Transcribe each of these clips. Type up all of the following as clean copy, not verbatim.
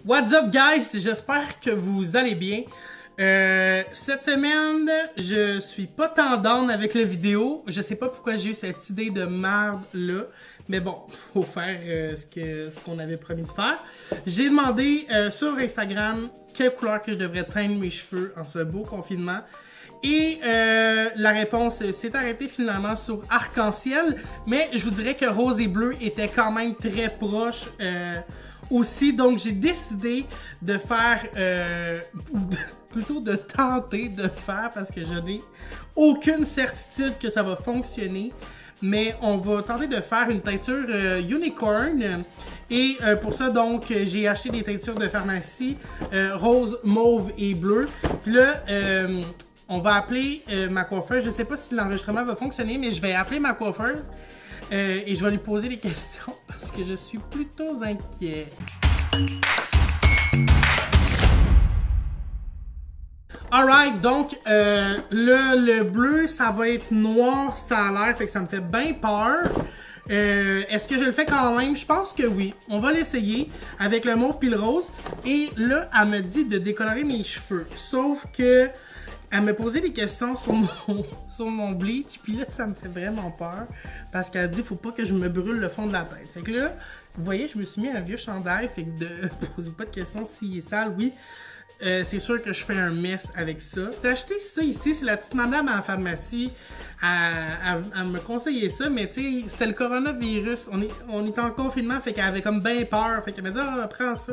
What's up guys, j'espère que vous allez bien. Cette semaine, je suis pas tant down avec la vidéo. Je sais pas pourquoi j'ai eu cette idée de merde là. Mais bon, faut faire ce qu'on avait promis de faire. J'ai demandé sur Instagram quelle couleur que je devrais teindre mes cheveux en ce beau confinement. Et la réponse s'est arrêtée finalement sur arc-en-ciel. Mais je vous dirais que rose et bleu étaient quand même très proches aussi. Donc j'ai décidé de faire, plutôt de tenter de faire, parce que je n'ai aucune certitude que ça va fonctionner. Mais on va tenter de faire une teinture unicorn. Et pour ça, donc, j'ai acheté des teintures de pharmacie rose, mauve et bleu. Puis là, on va appeler ma coiffeuse. Je sais pas si l'enregistrement va fonctionner, mais je vais appeler ma coiffeuse et je vais lui poser des questions parce que je suis plutôt inquiet. Alright, donc le bleu, ça va être noir, ça a l'air, fait que ça me fait bien peur. Est-ce que je le fais quand même? Je pense que oui. On va l'essayer avec le mauve puis le rose. Et là, elle me dit de décolorer mes cheveux. Sauf que elle me posait des questions sur mon bleach. Puis là, ça me fait vraiment peur. Parce qu'elle dit, faut pas que je me brûle le fond de la tête. Fait que là, vous voyez, je me suis mis un vieux chandail. Fait que de posez pas de questions s'il est sale, oui. C'est sûr que je fais un mess avec ça. J'ai acheté ça ici, c'est la petite madame à la pharmacie. Elle me conseillait ça, mais tu sais, c'était le coronavirus. On est en confinement, fait qu'elle avait comme bien peur. Fait qu'elle m'a dit, ah, prends ça.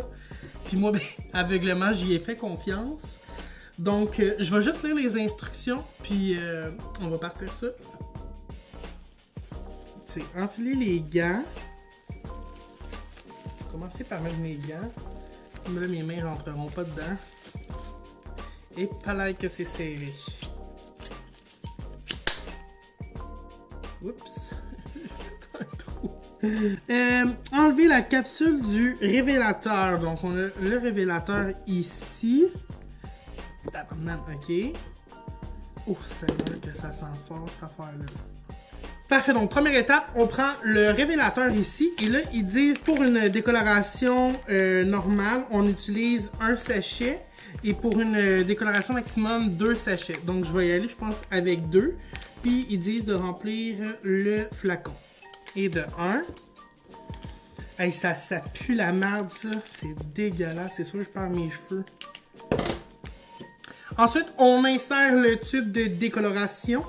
Puis moi, ben, aveuglement, j'y ai fait confiance. Donc, je vais juste lire les instructions, puis on va partir ça. Tu sais, enfiler les gants. Je vais commencer par mettre mes gants. Là, mes mains rentreront pas dedans. Et palais que c'est serré. Oups. Enlever la capsule du révélateur. Donc, on a le révélateur ici. Ok. Oh, c'est vrai que ça sent fort cette affaire-là. Parfait, donc première étape, on prend le révélateur ici. Et là, ils disent pour une décoloration normale, on utilise un sachet. Et pour une décoloration maximum, 2 sachets. Donc je vais y aller, je pense, avec 2. Puis ils disent de remplir le flacon. Et de 1. Hey, ça pue la merde, ça. C'est dégueulasse. C'est sûr que je perds mes cheveux. Ensuite, on insère le tube de décoloration.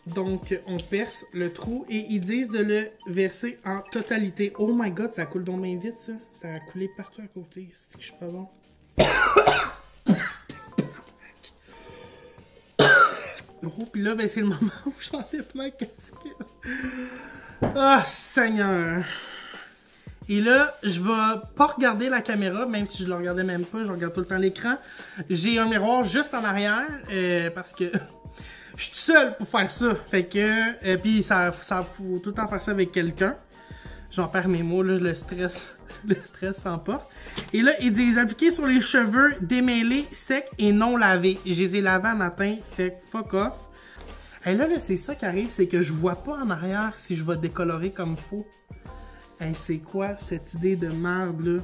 Donc, on perce le trou et ils disent de le verser en totalité. Oh my god, ça coule donc bien vite, ça. Ça a coulé partout à côté. C'est que je suis pas bon. Oh, puis là, ben, c'est le moment où j'enlève ma casquette. Ah, Seigneur. Et là, je vais pas regarder la caméra, même si je la regardais même pas. Je regarde tout le temps l'écran. J'ai un miroir juste en arrière parce que je suis seul pour faire ça. Fait que, puis ça faut tout le temps faire ça avec quelqu'un. J'en perds mes mots, là, le stress s'emporte. Et là, ils disent appliquer sur les cheveux démêlés, secs et non lavés. Je les ai lavés un matin, fait fuck off. Et là, c'est ça qui arrive, c'est que je vois pas en arrière si je vais décolorer comme faut. Hey, c'est quoi cette idée de merde là?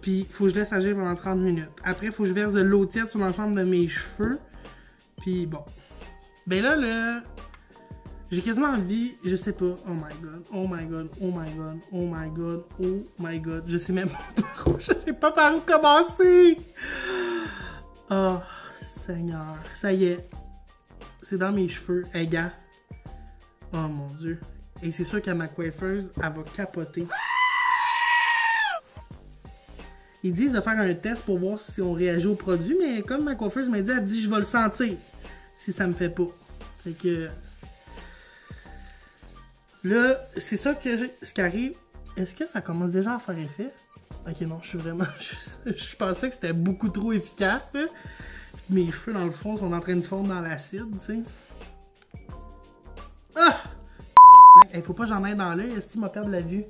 Puis, faut que je laisse agir pendant 30 minutes. Après, faut que je verse de l'eau tiède sur l'ensemble de mes cheveux. Puis bon. Ben là, j'ai quasiment envie, je sais pas. Oh my god, oh my god, oh my god, oh my god, oh my god. Je sais même pas par où, je sais pas par où commencer. Oh, Seigneur. Ça y est. C'est dans mes cheveux. Hey, gars. Oh mon dieu. Et c'est sûr qu'à ma coiffeuse, elle va capoter. Ils disent de faire un test pour voir si on réagit au produit, mais comme ma coiffeuse m'a dit, elle dit je vais le sentir si ça me fait pas. Fait que là, c'est ça que ce qui arrive. Est-ce que ça commence déjà à faire effet? Ok, non, je suis vraiment. Je pensais que c'était beaucoup trop efficace. Là. Mes cheveux, dans le fond, sont en train de fondre dans l'acide, tu sais. Ah! Il faut pas que j'en aille dans l'œil, est-ce qu'il m'a perdu la vue?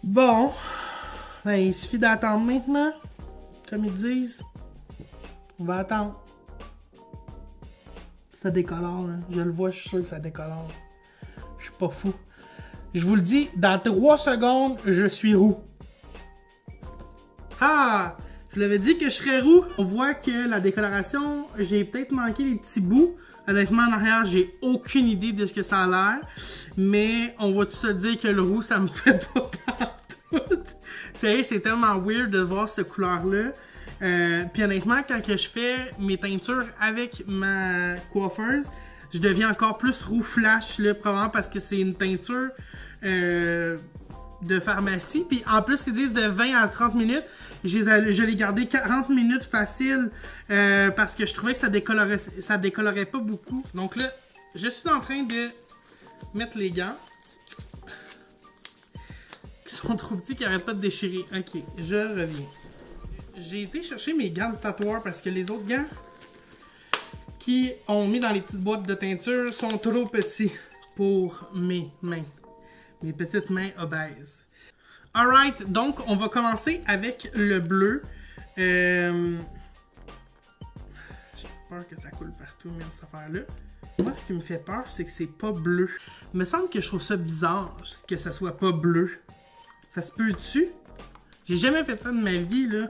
Bon. Ben, il suffit d'attendre maintenant. Comme ils disent. On va attendre. Ça décolore, hein. Je le vois, je suis sûr que ça décolore. Je suis pas fou. Je vous le dis, dans 3 secondes, je suis roux. Ah! Je l'avais dit que je serais roux. On voit que la décoloration, j'ai peut-être manqué des petits bouts. Honnêtement, en arrière, j'ai aucune idée de ce que ça a l'air. Mais on va tout se dire que le roux, ça me fait pas partout. Sérieux, c'est tellement weird de voir cette couleur-là. Puis honnêtement, quand que je fais mes teintures avec ma coiffeuse, je deviens encore plus roux flash, là, probablement parce que c'est une teinture de pharmacie. Puis en plus, ils disent de 20 à 30 minutes. Je l'ai gardé 40 minutes facile parce que je trouvais que ça décolorait pas beaucoup. Donc là, je suis en train de mettre les gants. Qui sont trop petits, qui n'arrêtent pas de déchirer. Ok, je reviens. J'ai été chercher mes gants de tatoueur parce que les autres gants qui ont mis dans les petites boîtes de teinture sont trop petits pour mes mains. Mes petites mains obèses. Alright, donc on va commencer avec le bleu. J'ai peur que ça coule partout, mais cette affaire-là. Moi, ce qui me fait peur, c'est que c'est pas bleu. Il me semble que je trouve ça bizarre que ça soit pas bleu. Ça se peut-tu? J'ai jamais fait ça de ma vie, là.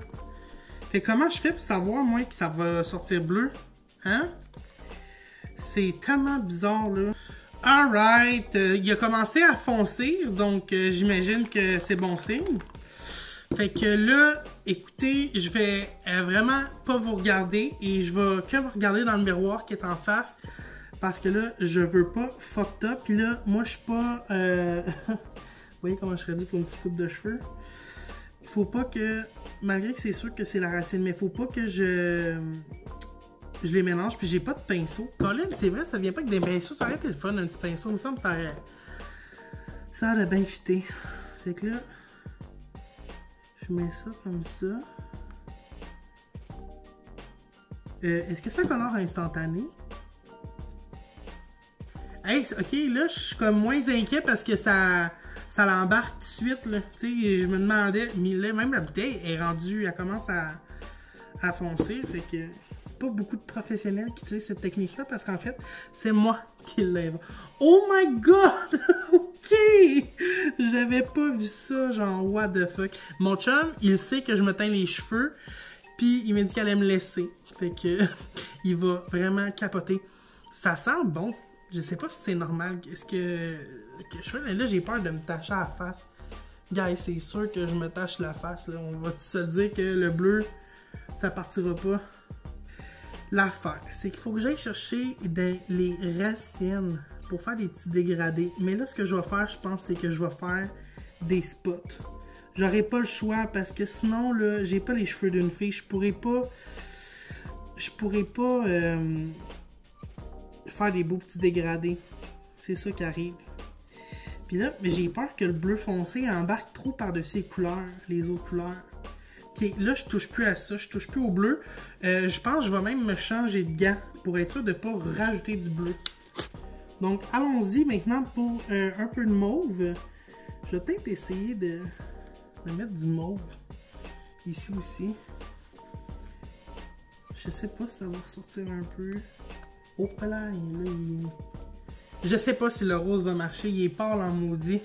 Fait comment je fais pour savoir, moi, que ça va sortir bleu? Hein? C'est tellement bizarre, là. Alright, il a commencé à foncer, donc j'imagine que c'est bon signe. Fait que là, écoutez, je vais vraiment pas vous regarder et je vais que vous regarder dans le miroir qui est en face. Parce que là, je veux pas fucked up. Puis là, moi, je suis pas... Vous voyez comment je serais dit pour une petite coupe de cheveux? Il faut pas que... Malgré que c'est sûr que c'est la racine, mais il faut pas que je les mélange. Puis j'ai pas de pinceau. Colin, c'est vrai, ça vient pas avec des pinceaux. Ça aurait été le fun, un petit pinceau. Il me semble que ça aurait bien fité. Fait que là... Je mets ça comme ça. Est-ce que ça colore instantané? Hey, ok, là, je suis comme moins inquiet parce que ça l'embarque tout de suite, là. Tu sais, je me demandais, mais là, même la bouteille est rendue, elle commence à foncer, fait que pas beaucoup de professionnels qui utilisent cette technique-là parce qu'en fait, c'est moi qui l'invente. Oh my god! Ok! J'avais pas vu ça, genre, what the fuck. Mon chum, il sait que je me teins les cheveux, puis il m'a dit qu'elle allait me laisser. Fait que, il va vraiment capoter. Ça sent bon. Je sais pas si c'est normal. Qu'est-ce que je fais? Là, j'ai peur de me tacher à la face. Guys, c'est sûr que je me tache la face. Là. On va se dire que le bleu, ça partira pas. L'affaire, c'est qu'il faut que j'aille chercher les racines pour faire des petits dégradés. Mais là, ce que je vais faire, je pense, c'est que je vais faire des spots. J'aurai pas le choix parce que sinon, là, j'ai pas les cheveux d'une fille. Je pourrais pas faire des beaux petits dégradés. C'est ça qui arrive. Puis là, j'ai peur que le bleu foncé embarque trop par-dessus les autres couleurs. Ok, là, je touche plus à ça. Je touche plus au bleu. Je pense que je vais même me changer de gants pour être sûr de ne pas rajouter du bleu. Donc, allons-y maintenant pour un peu de mauve. Je vais peut-être essayer de mettre du mauve ici aussi. Je sais pas si ça va ressortir un peu. Oh là, je sais pas si le rose va marcher. Il est pâle en maudit.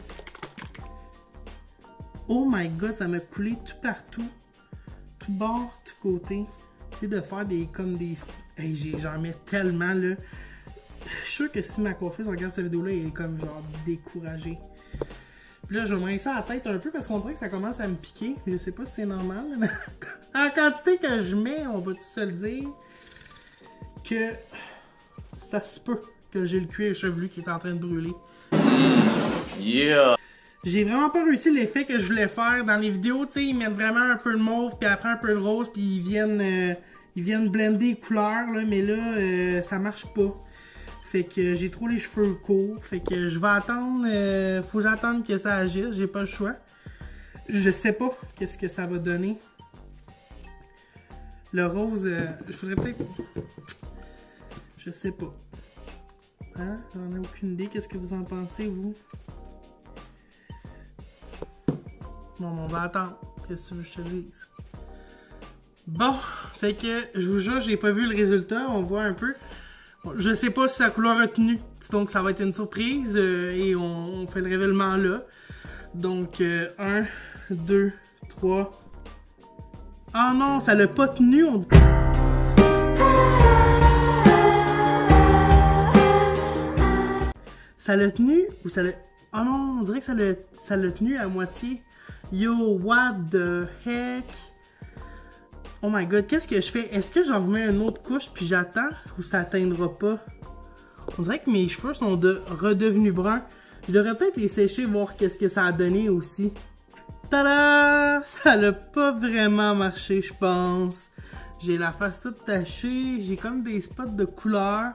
Oh my god, ça m'a coulé tout partout. Tout bord, tout côté. J'essaie de faire comme des... Hey, j'en mets tellement là. Je suis sûr que si ma coiffeuse regarde cette vidéo là, elle est comme genre découragée. Puis là, je vais me rincer la tête un peu parce qu'on dirait que ça commence à me piquer. Je sais pas si c'est normal. Mais en quantité que je mets, on va tout se le dire que ça se peut que j'ai le cuir chevelu qui est en train de brûler. Yeah! J'ai vraiment pas réussi l'effet que je voulais faire dans les vidéos. Tu sais, ils mettent vraiment un peu de mauve, puis après un peu de rose, puis ils viennent blender les couleurs. Là, mais là, ça marche pas. Fait que j'ai trop les cheveux courts. Fait que je vais attendre. Faut que j'attende que ça agisse. J'ai pas le choix. Je sais pas qu'est-ce que ça va donner. Le rose, il faudrait peut-être... Je sais pas. Hein? J'en ai aucune idée. Qu'est-ce que vous en pensez, vous? Bon, on va attendre. Qu'est-ce que tu veux que je te dise? Bon, fait que je vous jure, j'ai pas vu le résultat. On voit un peu. Bon, je sais pas si la couleur a tenu. Donc, ça va être une surprise. Et on fait le révèlement là. Donc, 1, 2, 3, Oh non, ça l'a pas tenu, on dit. Ça l'a tenu ou ça l'a... Oh non, on dirait que ça l'a tenu à moitié. Yo, what the heck? Oh my god, qu'est-ce que je fais? Est-ce que j'en remets une autre couche puis j'attends ou ça atteindra pas? On dirait que mes cheveux sont redevenus bruns. Je devrais peut-être les sécher, voir qu'est-ce que ça a donné aussi. Tada! Ça n'a pas vraiment marché, je pense. J'ai la face toute tachée. J'ai comme des spots de couleur.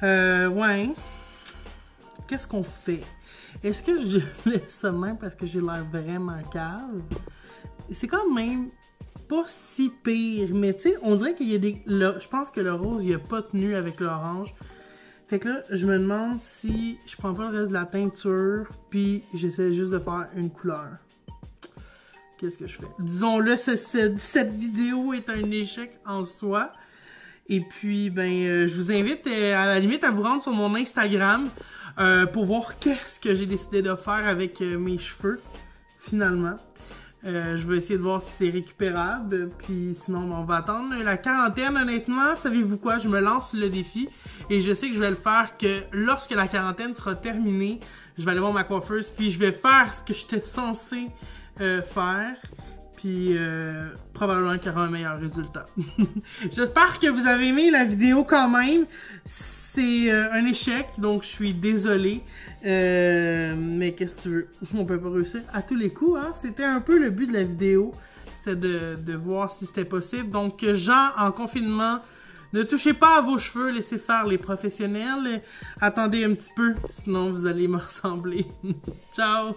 Ouais. Qu'est-ce qu'on fait? Est-ce que je laisse ça de même parce que j'ai l'air vraiment cave? C'est quand même pas si pire. Mais tu sais, on dirait qu'il y a des... je pense que le rose, il a pas tenu avec l'orange. Fait que là, je me demande si je prends pas le reste de la peinture, puis j'essaie juste de faire une couleur. Qu'est-ce que je fais? Disons-le, cette vidéo est un échec en soi. Et puis, ben, je vous invite à la limite à vous rendre sur mon Instagram pour voir qu'est-ce que j'ai décidé de faire avec mes cheveux, finalement. Je vais essayer de voir si c'est récupérable. Puis sinon, on va attendre la quarantaine. Honnêtement, savez-vous quoi? Je me lance le défi. Et je sais que je vais le faire que lorsque la quarantaine sera terminée, je vais aller voir ma coiffeuse. Puis je vais faire ce que j'étais censé faire. Puis probablement qu'il y aura un meilleur résultat. J'espère que vous avez aimé la vidéo quand même. C'est un échec, donc je suis désolé. Mais qu'est-ce que tu veux? On peut pas réussir à tous les coups, hein? C'était un peu le but de la vidéo. C'était de voir si c'était possible. Donc, gens en confinement, ne touchez pas à vos cheveux. Laissez faire les professionnels. Attendez un petit peu, sinon vous allez me ressembler. Ciao!